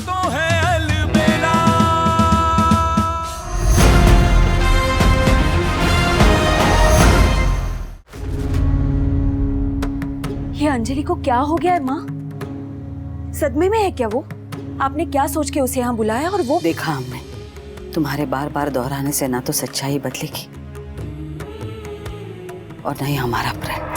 तो है अलबेला। ये अंजलि को क्या हो गया है माँ? सदमे में है क्या वो? आपने क्या सोच के उसे यहाँ बुलाया? और वो देखा हमने, तुम्हारे बार बार दोहराने से ना तो सच्चाई बदलेगी और न ही हमारा प्रेम।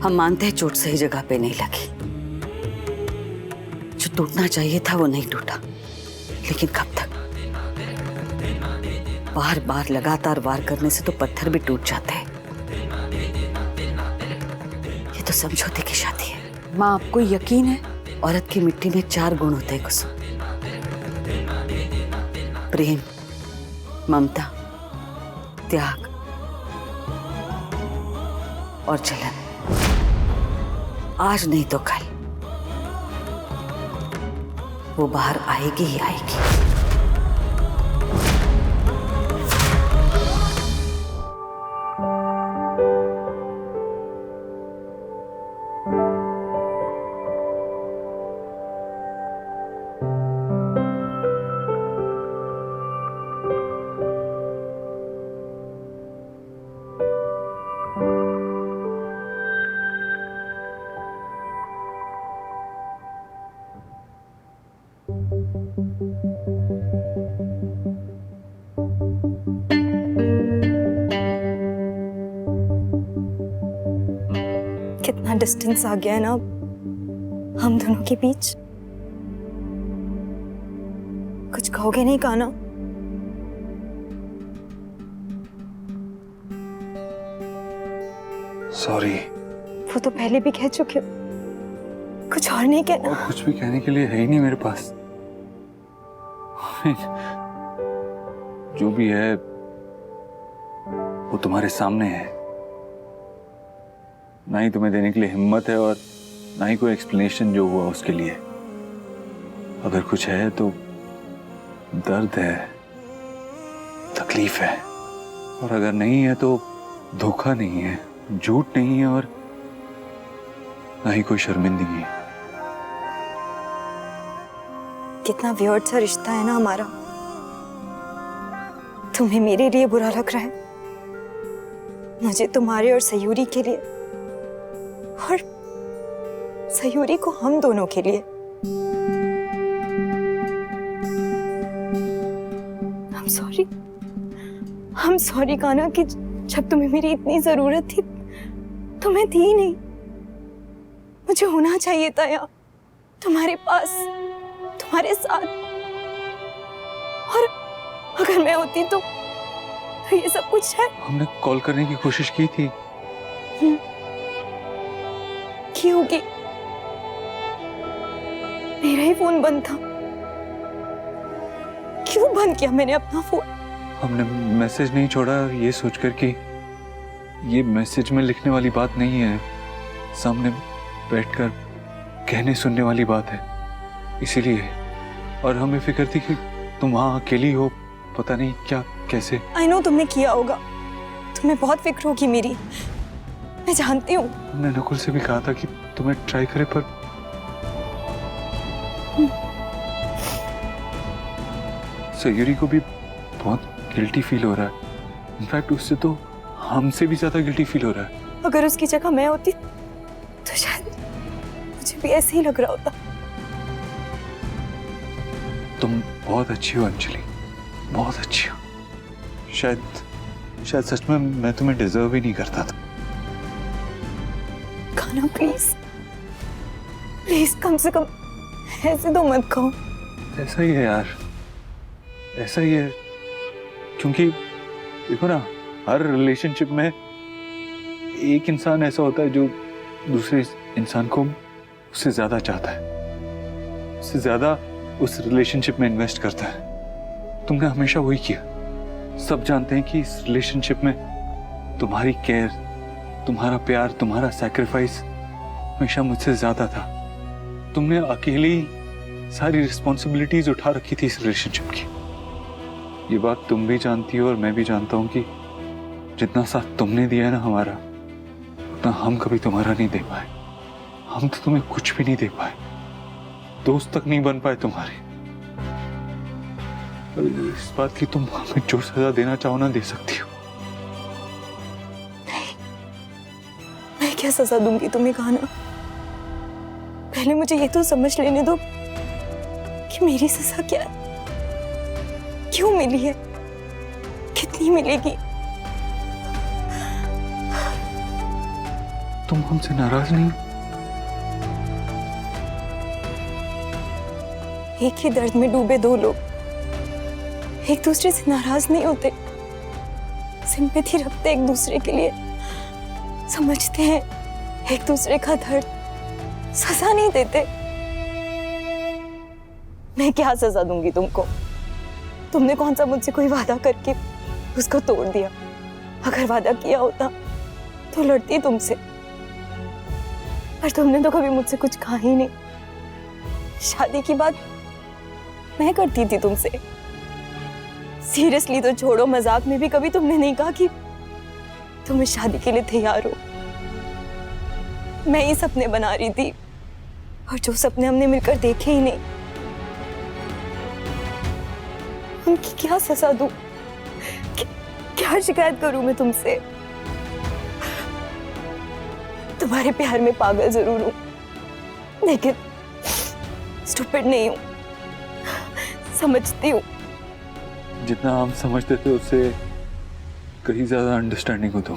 हम मानते हैं चोट सही जगह पे नहीं लगी, जो टूटना चाहिए था वो नहीं टूटा, लेकिन कब तक? बार बार लगातार वार करने से तो पत्थर भी टूट जाते हैं। ये तो समझौते की शादी है। माँ, आपको यकीन है? औरत की मिट्टी में 4 गुण होते हैं कुसुम: प्रेम, ममता, त्याग और जलन। आज नहीं तो कल वो बाहर आएगी ही आएगी। कितना डिस्टेंस आ गया है ना हम दोनों के बीच। कुछ कहोगे नहीं काना? सॉरी। वो तो पहले भी कह चुके हो, कुछ और नहीं कहना? और कुछ भी कहने के लिए है ही नहीं मेरे पास। जो भी है वो तुम्हारे सामने है, ना ही तुम्हें देने के लिए हिम्मत है और ना ही कोई एक्सप्लेनेशन जो हुआ उसके लिए। अगर कुछ है तो दर्द है, तकलीफ है, और अगर नहीं है तो धोखा नहीं है, झूठ नहीं है, और ना ही कोई शर्मिंदगी है। कितना वियर्ड सा रिश्ता है ना हमारा। तुम्हें मेरे लिए बुरा लग रहा है, मुझे तुम्हारे और सयूरी के लिए, और सयूरी को हम दोनों के लिए। I'm sorry कान्हा कि जब तुम्हें मेरी इतनी जरूरत थी तुम्हें थी नहीं। मुझे होना चाहिए था यार तुम्हारे पास, तुम्हारे साथ। और अगर मैं होती तो ये सब कुछ है। हमने कॉल करने की कोशिश की थी। की होगी, मेरा ही फोन बंद था। क्यों बंद किया मैंने अपना फोन? हमने मैसेज नहीं छोड़ा ये सोचकर कि ये मैसेज में लिखने वाली बात नहीं है, सामने बैठकर कहने सुनने वाली बात है, इसीलिए। और हमें फिक्र थी कि तुम वहां अकेली हो, पता नहीं क्या कैसे। आई नो तुमने किया होगा, तुम्हें बहुत फिक्र होगी मेरी, मैं जानती हूँ। हमने नकुल से भी कहा था कि तुम्हें ट्राई करे, पर सयूरी को भी बहुत गिल्टी फील हो रहा है। इनफैक्ट उससे तो हमसे भी ज्यादा गिल्टी फील हो रहा है। अगर उसकी जगह मैं होती तो शायद मुझे भी ऐसे ही लग रहा होता। तुम बहुत अच्छी हो अंजलि, बहुत अच्छी हो। शायद सच में मैं तुम्हें डिजर्व ही नहीं करता था। खाना प्लीज, प्लीज कम से कम ऐसे तो मत कहो। ऐसा ही है यार, ऐसा ही है, क्योंकि देखो ना, हर रिलेशनशिप में एक इंसान ऐसा होता है जो दूसरे इंसान को उससे ज्यादा चाहता है, उससे ज्यादा उस रिलेशनशिप में इन्वेस्ट करता है। तुमने हमेशा वही किया। सब जानते हैं कि इस रिलेशनशिप में तुम्हारी केयर, तुम्हारा प्यार, तुम्हारा सैक्रिफाइस हमेशा मुझसे ज्यादा था। तुमने अकेली सारी रिस्पॉन्सिबिलिटीज उठा रखी थी इस रिलेशनशिप की। ये बात तुम भी जानती हो और मैं भी जानता हूं कि जितना साथ तुमने दिया है ना हमारा, उतना हम कभी तुम्हारा नहीं दे पाए। हम तो तुम्हें कुछ भी नहीं दे पाए, दोस्त तक नहीं बन पाए तुम्हारे। और इस बात की तुम हमें जो सजा देना चाहो ना दे सकती हो। मैं क्या सजा दूंगी तुम्हें कान्हा? पहले मुझे ये तो समझ लेने दो कि मेरी सजा क्या है, क्यों मिली है, कितनी मिलेगी। तुम हमसे नाराज नहीं? एक ही दर्द में डूबे दो लोग एक दूसरे से नाराज नहीं होते, सिंपैथी रखते एक दूसरे के लिए, समझते हैं एक दूसरे का दर्द, सजा नहीं देते। मैं क्या सजा दूंगी तुमको? तुमने कौन सा मुझसे कोई वादा करके उसको तोड़ दिया? अगर वादा किया होता तो लड़ती तुमसे, पर तुमने तो कभी मुझसे कुछ कहा ही नहीं। शादी की बात मैं करती थी तुमसे, सीरियसली तो छोड़ो, मजाक में भी कभी तुमने नहीं कहा कि तुम इस शादी के लिए तैयार हो। मैं ही सपने बना रही थी, और जो सपने हमने मिलकर देखे ही नहीं, उनकी क्या सजा दूं? क्या शिकायत करूं मैं तुमसे? तुम्हारे प्यार में पागल जरूर हूं, लेकिन स्टूपिड नहीं हूं, समझती हूं। जितना हम समझते थे उससे कहीं ज्यादा अंडरस्टैंडिंग हो तुम।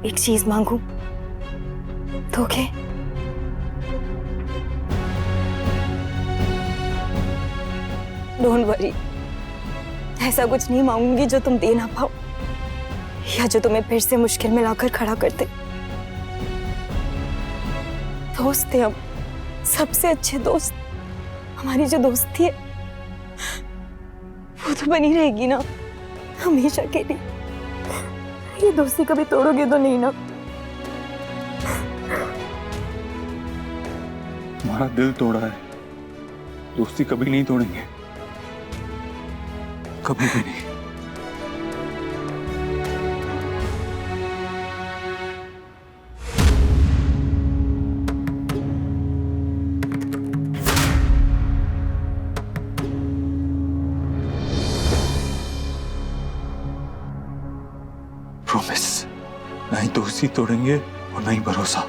एक चीज मांगू, दोगे? डोंट वरी, ऐसा कुछ नहीं मांगूंगी जो तुम दे ना पाओ, या जो तुम्हें फिर से मुश्किल में लाकर खड़ा कर दे। दोस्त थे हम, सबसे अच्छे दोस्त। हमारी जो दोस्ती है वो तो बनी रहेगी ना हमेशा के लिए। ये दोस्ती कभी तोड़ोगे तो नहीं ना? तुम्हारा दिल तोड़ा है, दोस्ती कभी नहीं तोड़ेंगे, कभी भी नहीं। प्रॉमिस, ना ही दोस्ती तोड़ेंगे और ना ही भरोसा।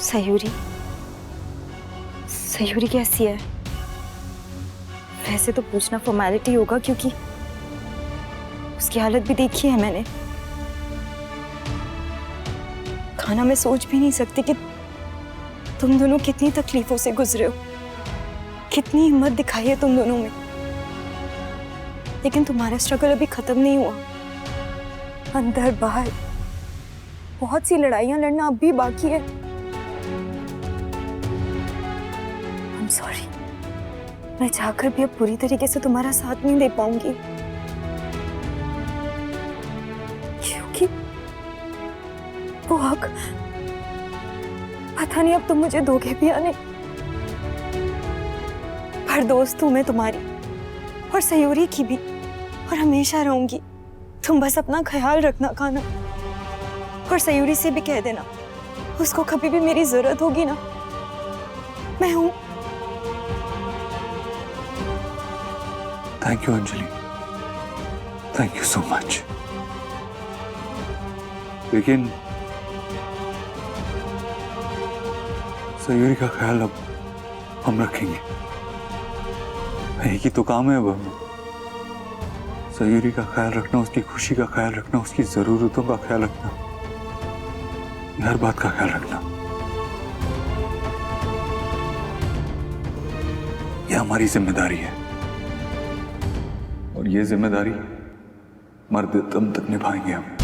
सयूरी, सयूरी कैसी है? वैसे तो पूछना फॉर्मेलिटी होगा, क्योंकि उसकी हालत भी देखी है मैंने। खाना मैं सोच भी नहीं सकती कि तुम दोनों कितनी तकलीफों से गुजरे हो, कितनी हिम्मत दिखाई है तुम दोनों में। लेकिन तुम्हारा स्ट्रगल अभी खत्म नहीं हुआ, अंदर बाहर बहुत सी लड़ाइयां लड़ना अब भी बाकी है। सॉरी, मैं चाहकर भी अब पूरी तरीके से तुम्हारा साथ नहीं दे पाऊंगी, क्योंकि वो हक पता नहीं अब तुम मुझे दोगे भी या नहीं। पर दोस्त हूं मैं तुम्हारी, और सयूरी की भी, और हमेशा रहूंगी। तुम बस अपना ख्याल रखना कान्हा, और सयूरी से भी कह देना, उसको कभी भी मेरी जरूरत होगी ना, मैं हूं। Thank you Anjali, thank you so much. लेकिन सयूरी का ख्याल अब हम रखेंगे, एक ही तो काम है अब हमें। सयूरी का ख्याल रखना, उसकी खुशी का ख्याल रखना, उसकी जरूरतों का ख्याल रखना, हर बात का ख्याल रखना, यह हमारी जिम्मेदारी है। और ये जिम्मेदारी मरते दम तक निभाएंगे हम।